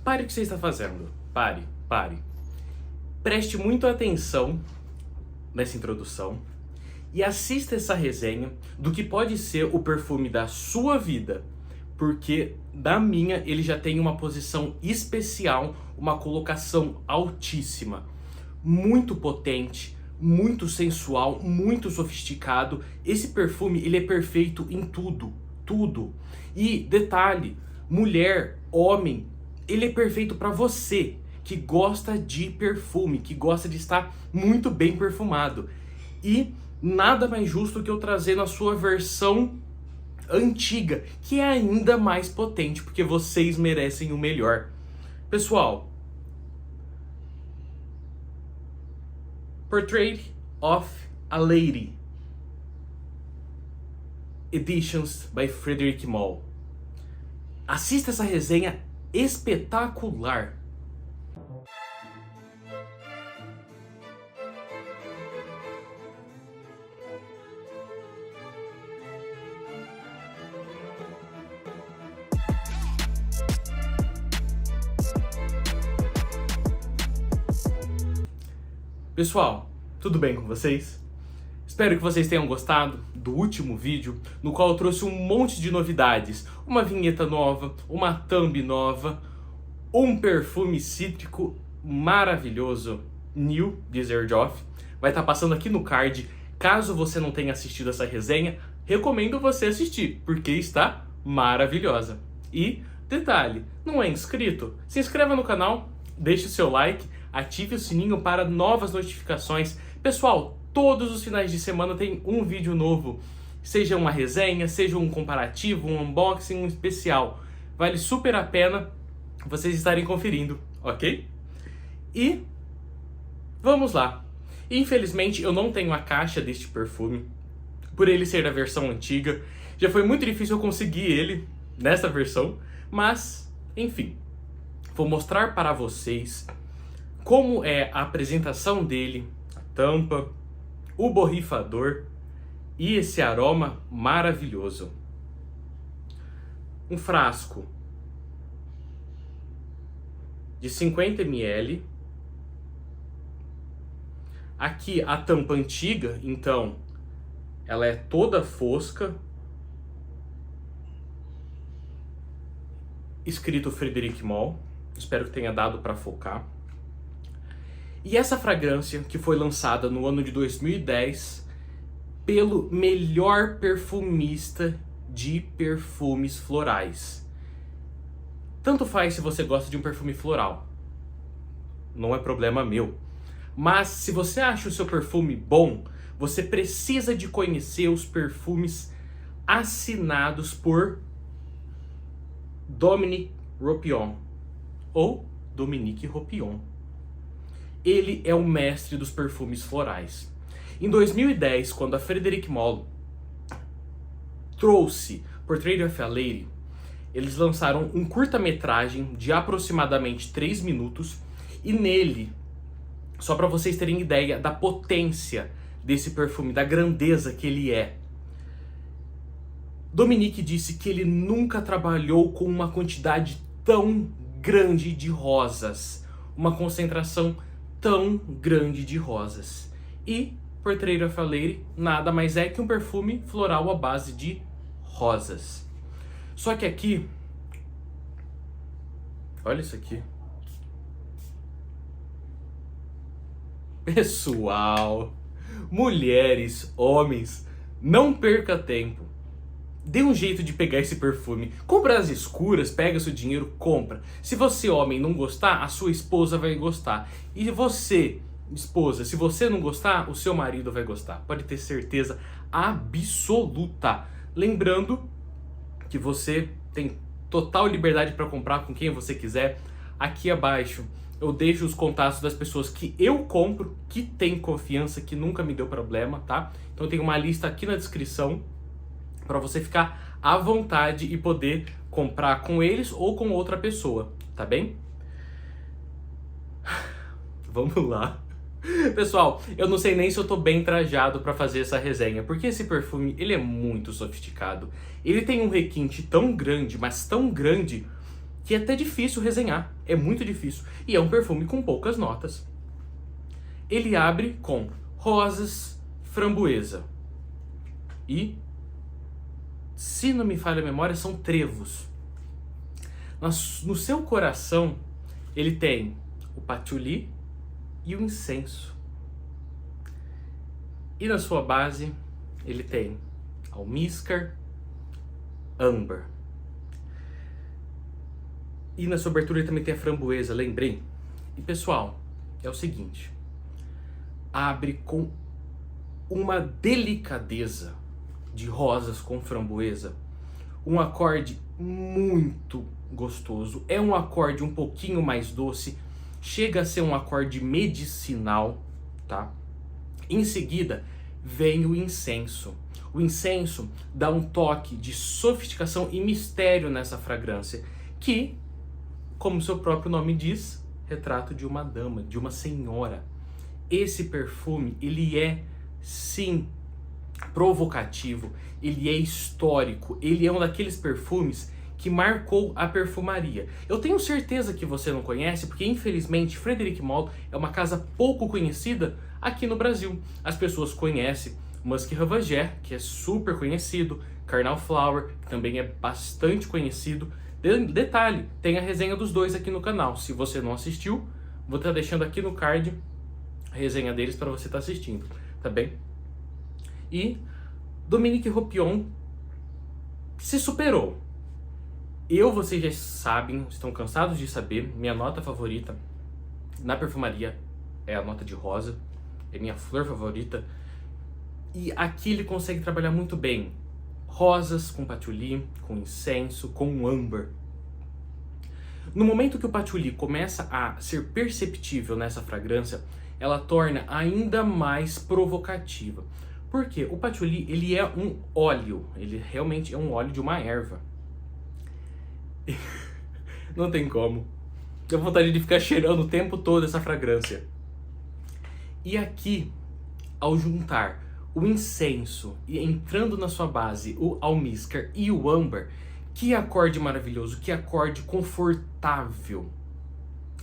Pare o que você está fazendo. Pare, pare. Preste muita atenção nessa introdução e assista essa resenha do que pode ser o perfume da sua vida, porque da minha ele já tem uma posição especial, uma colocação altíssima, muito potente, muito sensual, muito sofisticado. Esse perfume ele é perfeito em tudo, tudo. E detalhe, mulher, homem, ele é perfeito para você que gosta de perfume, que gosta de estar muito bem perfumado. E nada mais justo que eu trazer na sua versão antiga, que é ainda mais potente, porque vocês merecem o melhor. Pessoal, Portrait of a Lady, Editions by Frédéric Malle. Assista essa resenha espetacular. Pessoal, tudo bem com vocês? Espero que vocês tenham gostado do último vídeo, no qual eu trouxe um monte de novidades. Uma vinheta nova, uma thumb nova, um perfume cítrico maravilhoso, New Desert Off. Vai estar passando aqui no card. Caso você não tenha assistido essa resenha, recomendo você assistir, porque está maravilhosa. E, detalhe, não é inscrito? Se inscreva no canal, deixe o seu like, ative o sininho para novas notificações. Pessoal, todos os finais de semana tem um vídeo novo. Seja uma resenha, seja um comparativo, um unboxing, um especial. Vale super a pena vocês estarem conferindo, ok? E vamos lá. Infelizmente eu não tenho a caixa deste perfume, por ele ser da versão antiga. Já foi muito difícil eu conseguir ele nessa versão, mas enfim. Vou mostrar para vocês como é a apresentação dele, a tampa, o borrifador e esse aroma maravilhoso. Um frasco de 50 ml. Aqui a tampa antiga, então, ela é toda fosca. Escrito Frédéric Malle. Espero que tenha dado para focar. E essa fragrância que foi lançada no ano de 2010 pelo melhor perfumista de perfumes florais. Tanto faz se você gosta de um perfume floral, não é problema meu. Mas se você acha o seu perfume bom, você precisa de conhecer os perfumes assinados por Dominique Ropion, ou Dominique Ropion. Ele é o mestre dos perfumes florais. Em 2010, quando a Frédéric Malle trouxe Portrait of a Lady, eles lançaram um curta-metragem de aproximadamente 3 minutos, e nele, só para vocês terem ideia da potência desse perfume, da grandeza que ele é, Dominique disse que ele nunca trabalhou com uma quantidade tão grande de rosas, uma concentração tão grande de rosas. E Portrait of a Lady nada mais é que um perfume floral à base de rosas. Só que aqui, olha isso aqui. Pessoal, mulheres, homens, não perca tempo. Dê um jeito de pegar esse perfume. Compra as escuras, pega seu dinheiro, compra. Se você, homem, não gostar, a sua esposa vai gostar. E você, esposa, se você não gostar, o seu marido vai gostar. Pode ter certeza absoluta. Lembrando que você tem total liberdade para comprar com quem você quiser. Aqui abaixo eu deixo os contatos das pessoas que eu compro, que tem confiança, que nunca me deu problema, tá? Então tem uma lista aqui na descrição para você ficar à vontade e poder comprar com eles ou com outra pessoa, tá bem? Vamos lá. Pessoal, eu não sei nem se eu tô bem trajado pra fazer essa resenha, porque esse perfume, ele é muito sofisticado. Ele tem um requinte tão grande, mas tão grande, que é até difícil resenhar, é muito difícil, e é um perfume com poucas notas. Ele abre com rosas, framboesa e, se não me falha a memória, são trevos. No seu coração, ele tem o patchouli e o incenso. E na sua base, ele tem almíscar, âmbar. E na sua abertura ele também tem a framboesa, lembrei. E pessoal, é o seguinte, abre com uma delicadeza de rosas com framboesa, um acorde muito gostoso, é um acorde um pouquinho mais doce, chega a ser um acorde medicinal, tá? Em seguida vem o incenso. O incenso dá um toque de sofisticação e mistério nessa fragrância, que, como seu próprio nome diz, retrato de uma dama, de uma senhora. Esse perfume, ele é, sim, provocativo, ele é histórico, ele é um daqueles perfumes que marcou a perfumaria. Eu tenho certeza que você não conhece, porque infelizmente Frédéric Malle é uma casa pouco conhecida aqui no Brasil. As pessoas conhecem Musc Ravageur, que é super conhecido, Carnal Flower, que também é bastante conhecido. Detalhe, tem a resenha dos dois aqui no canal. Se você não assistiu, vou estar deixando aqui no card a resenha deles para você estar assistindo, tá bem? E Dominique Ropion se superou. Vocês já sabem, estão cansados de saber, minha nota favorita na perfumaria é a nota de rosa, é minha flor favorita. E aqui ele consegue trabalhar muito bem rosas com patchouli, com incenso, com âmbar. No momento que o patchouli começa a ser perceptível nessa fragrância, ela torna ainda mais provocativa. Por quê? O patchouli, ele é um óleo, ele realmente é um óleo de uma erva. Não tem como. Dá vontade de ficar cheirando o tempo todo essa fragrância. E aqui, ao juntar o incenso e entrando na sua base o almíscar e o âmbar, que acorde maravilhoso, que acorde confortável,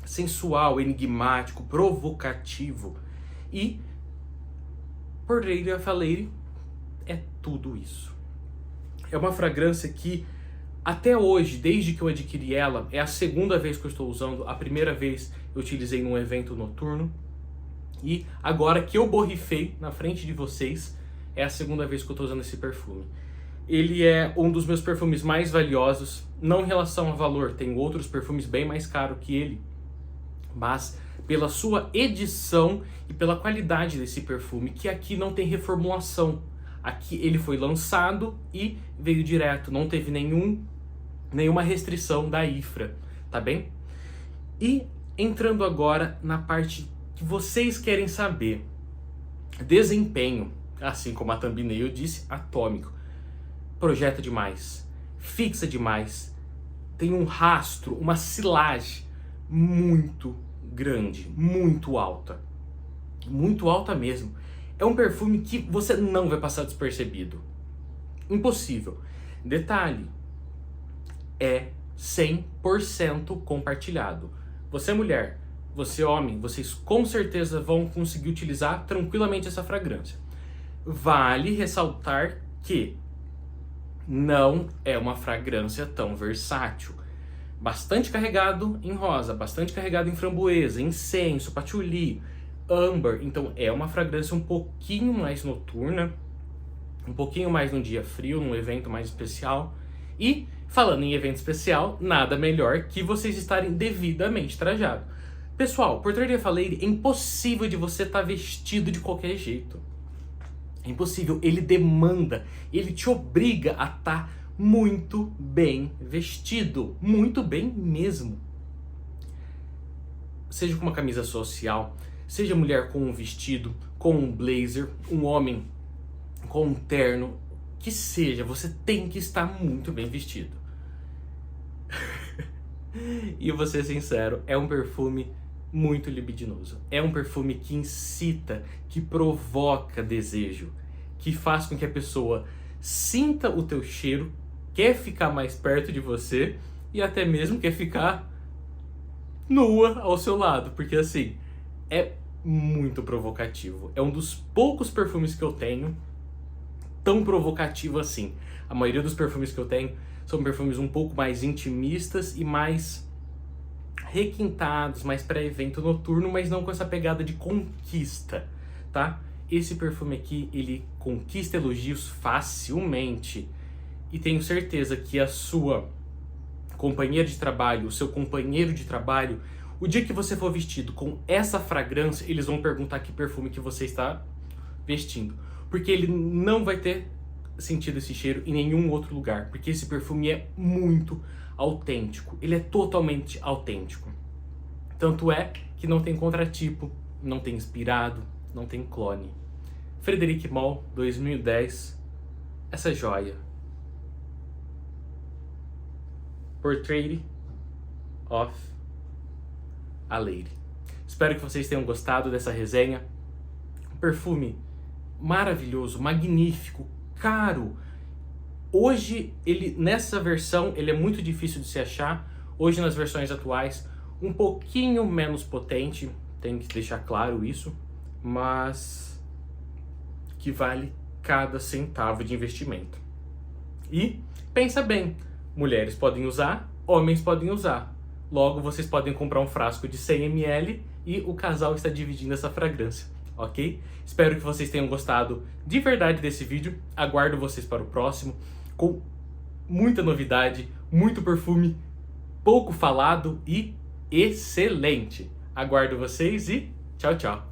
sensual, enigmático, provocativo. E Pour Lady of a Lady é tudo isso. É uma fragrância que até hoje, desde que eu adquiri ela, é a segunda vez que eu estou usando. A primeira vez eu utilizei num evento noturno. E agora que eu borrifei na frente de vocês, é a segunda vez que eu estou usando esse perfume. Ele é um dos meus perfumes mais valiosos, não em relação a valor, tem outros perfumes bem mais caros que ele, mas pela sua edição e pela qualidade desse perfume, que aqui não tem reformulação. Aqui ele foi lançado e veio direto, não teve nenhuma restrição da IFRA, tá bem? E entrando agora na parte que vocês querem saber, desempenho, assim como a thumbnail disse, atômico. Projeta demais, fixa demais, tem um rastro, uma silagem muito grande, muito alta mesmo. É um perfume que você não vai passar despercebido, impossível. Detalhe, é 100% compartilhado. Você é mulher, você é homem, vocês com certeza vão conseguir utilizar tranquilamente essa fragrância. Vale ressaltar que não é uma fragrância tão versátil. Bastante carregado em rosa, bastante carregado em framboesa, incenso, patchouli, âmbar. Então é uma fragrância um pouquinho mais noturna, um pouquinho mais num dia frio, num evento mais especial. E, falando em evento especial, nada melhor que vocês estarem devidamente trajados. Pessoal, Pour Lady of a Lady é impossível de você estar vestido de qualquer jeito. É impossível, ele demanda, ele te obriga a estar muito bem vestido, muito bem mesmo. Seja com uma camisa social, seja mulher com um vestido, com um blazer, um homem com um terno, que seja, você tem que estar muito bem vestido. E eu vou ser sincero, é um perfume muito libidinoso. É um perfume que incita, que provoca desejo, que faz com que a pessoa sinta o teu cheiro, quer ficar mais perto de você e até mesmo quer ficar nua ao seu lado, porque assim, é muito provocativo. É um dos poucos perfumes que eu tenho tão provocativo assim. A maioria dos perfumes que eu tenho são perfumes um pouco mais intimistas e mais requintados, mais para evento noturno, mas não com essa pegada de conquista, tá? Esse perfume aqui, ele conquista elogios facilmente. E tenho certeza que a sua companheira de trabalho, o seu companheiro de trabalho, o dia que você for vestido com essa fragrância, eles vão perguntar que perfume que você está vestindo. Porque ele não vai ter sentido esse cheiro em nenhum outro lugar. Porque esse perfume é muito autêntico. Ele é totalmente autêntico. Tanto é que não tem contratipo, não tem inspirado, não tem clone. Frederic Malle, 2010. Essa joia. Portrait of a Lady. Espero que vocês tenham gostado dessa resenha. Um perfume maravilhoso, magnífico, caro. Hoje, nessa versão, ele é muito difícil de se achar. Hoje, nas versões atuais, um pouquinho menos potente, tenho que deixar claro isso, mas que vale cada centavo de investimento. E pensa bem, mulheres podem usar, homens podem usar. Logo, vocês podem comprar um frasco de 100 ml e o casal está dividindo essa fragrância, ok? Espero que vocês tenham gostado de verdade desse vídeo. Aguardo vocês para o próximo, com muita novidade, muito perfume, pouco falado e excelente. Aguardo vocês e tchau, tchau.